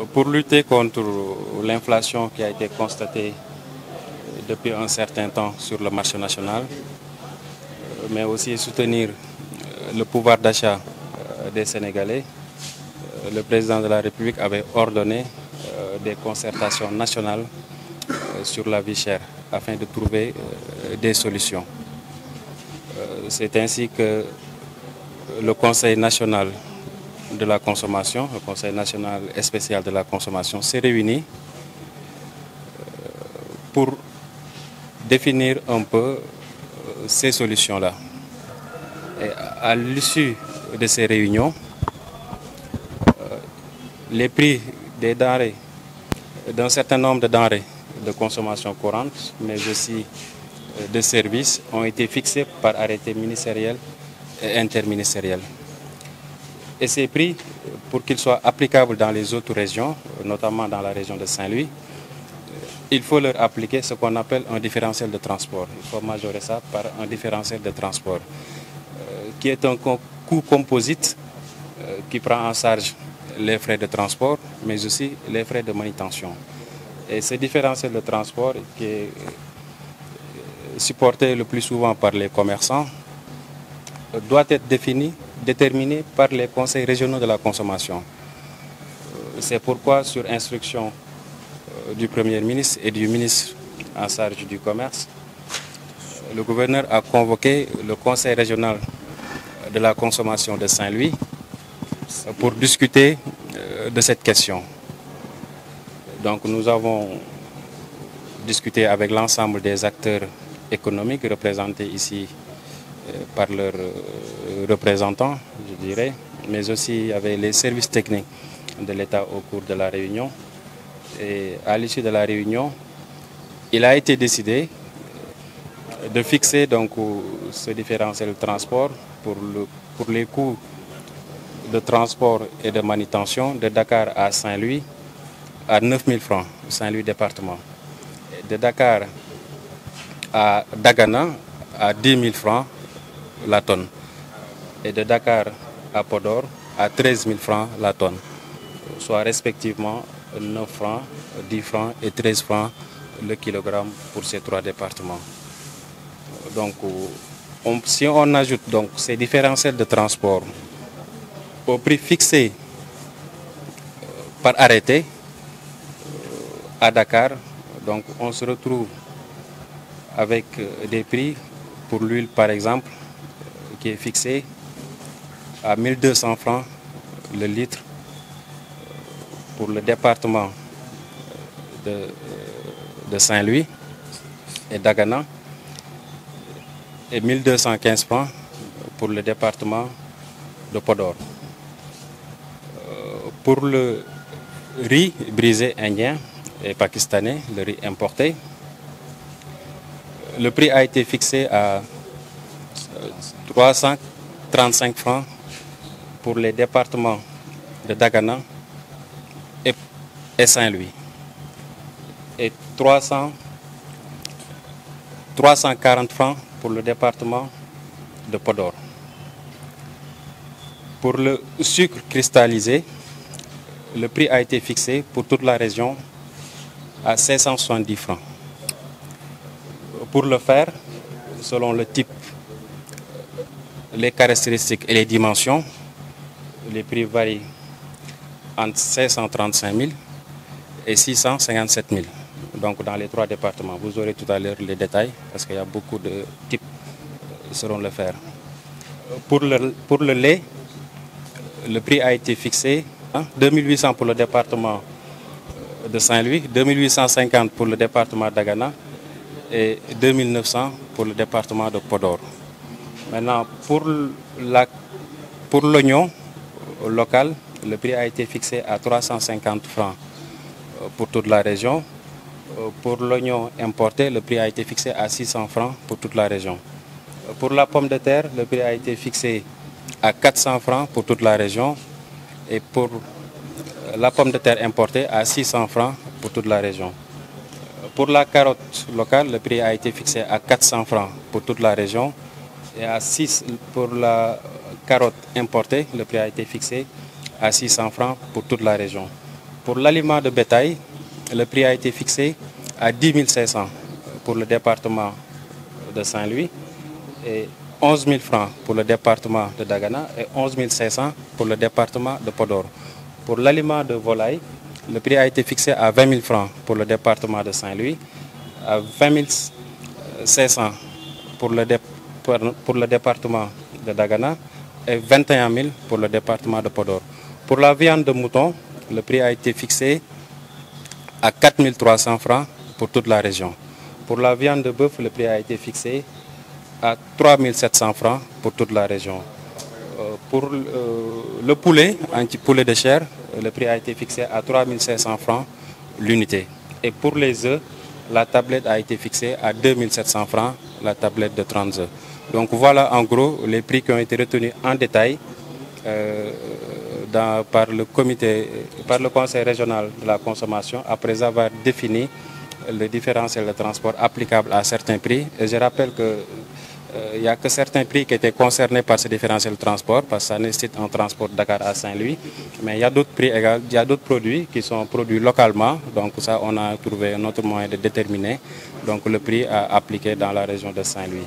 Pour lutter contre l'inflation qui a été constatée depuis un certain temps sur le marché national, mais aussi soutenir le pouvoir d'achat des Sénégalais, le président de la République avait ordonné des concertations nationales sur la vie chère afin de trouver des solutions. C'est ainsi que le Conseil national de la consommation, le Conseil national et spécial de la consommation s'est réuni pour définir un peu ces solutions-là. Et à l'issue de ces réunions, les prix des denrées, d'un certain nombre de denrées de consommation courante, mais aussi de services, ont été fixés par arrêté ministériel et interministériel. Et ces prix, pour qu'ils soient applicables dans les autres régions, notamment dans la région de Saint-Louis, il faut leur appliquer ce qu'on appelle un différentiel de transport. Il faut majorer ça par un différentiel de transport, qui est un coût composite qui prend en charge les frais de transport, mais aussi les frais de manutention. Et ce différentiel de transport qui est supporté le plus souvent par les commerçants doit être déterminé par les conseils régionaux de la consommation. C'est pourquoi, sur instruction du Premier ministre et du ministre en charge du commerce, le gouverneur a convoqué le conseil régional de la consommation de Saint-Louis pour discuter de cette question. Donc nous avons discuté avec l'ensemble des acteurs économiques représentés ici par leurs représentants, je dirais, mais aussi avec les services techniques de l'État au cours de la réunion. Et à l'issue de la réunion, il a été décidé de fixer donc ce différentiel de transport pour les coûts de transport et de manutention de Dakar à Saint-Louis à 9 000 francs, Saint-Louis département. De Dakar à Dagana à 10 000 francs la tonne. Et de Dakar à Podor à 13 000 francs la tonne, soit respectivement 9 francs, 10 francs et 13 francs le kilogramme pour ces trois départements. Donc, si on ajoute donc ces différentiels de transport au prix fixé par arrêté à Dakar, donc on se retrouve avec des prix pour l'huile par exemple qui est fixé à 1200 francs le litre pour le département de Saint-Louis et Dagana et 1215 francs pour le département de Podor. Pour le riz brisé indien et pakistanais, le riz importé, le prix a été fixé à 335 francs pour les départements de Dagana et Saint-Louis et 340 francs pour le département de Podor. Pour le sucre cristallisé, le prix a été fixé pour toute la région à 570 francs. Pour le fer, selon le type, les caractéristiques et les dimensions, les prix varient entre 535 000 et 657 000. Donc dans les trois départements, vous aurez tout à l'heure les détails parce qu'il y a beaucoup de types selon le fer. Pour le lait, le prix a été fixé à 2800 pour le département de Saint-Louis, 2850 pour le département d'Agana et 2900 pour le département de Podor. Maintenant, pour l'oignon local, le prix a été fixé à 350 francs pour toute la région. Pour l'oignon importé, le prix a été fixé à 600 francs pour toute la région. Pour la pomme de terre, le prix a été fixé à 400 francs pour toute la région. Et pour la pomme de terre importée, à 600 francs pour toute la région. Pour la carotte locale, le prix a été fixé à 400 francs pour toute la région. Et pour la carotte importée, le prix a été fixé à 600 francs pour toute la région. Pour l'aliment de bétail, le prix a été fixé à 10 500 pour le département de Saint-Louis et 11 000 francs pour le département de Dagana et 11 500 pour le département de Podor. Pour l'aliment de volaille, le prix a été fixé à 20 000 francs pour le département de Saint-Louis, à 20 500 pour le département de Dagana et 21 000 pour le département de Podor. Pour la viande de mouton, le prix a été fixé à 4 300 francs pour toute la région. Pour la viande de bœuf, le prix a été fixé à 3 700 francs pour toute la région. Pour le poulet, un petit poulet de chair, le prix a été fixé à 3 500 francs l'unité. Et pour les œufs, la tablette a été fixée à 2 700 francs, la tablette de 30 œufs. Donc voilà en gros les prix qui ont été retenus en détail par le Conseil régional de la consommation après avoir défini le différentiel de transport applicable à certains prix. Et je rappelle que il n'y a que certains prix qui étaient concernés par ce différentiel de transport, parce que ça nécessite un transport de Dakar à Saint-Louis. Mais il y a d'autres prix également, il y a d'autres produits qui sont produits localement. Donc ça, on a trouvé un autre moyen de déterminer donc, le prix à appliquer dans la région de Saint-Louis.